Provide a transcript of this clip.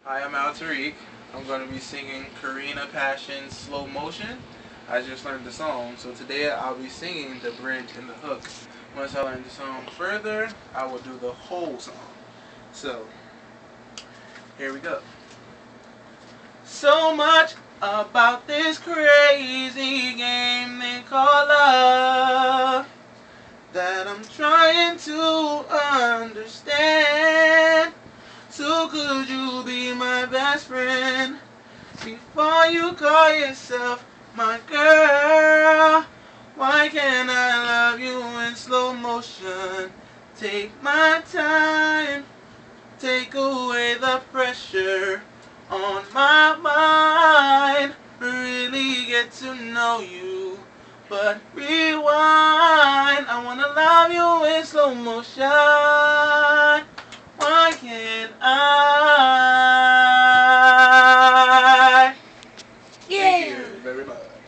Hi, I'm Al Tariq. I'm going to be singing Karina Passion's Slow Motion. I just learned the song, so today I'll be singing the bridge and the hook. Once I learn the song further, I will do the whole song. So, here we go. So much about this crazy game they call love that I'm trying to understand. So could you be my best friend before you call yourself my girl? Why can't I love you in slow motion? Take my time, take away the pressure on my mind. Really get to know you, but rewind. I wanna love you in slow motion. Why can't I? Yeah. Thank you very much.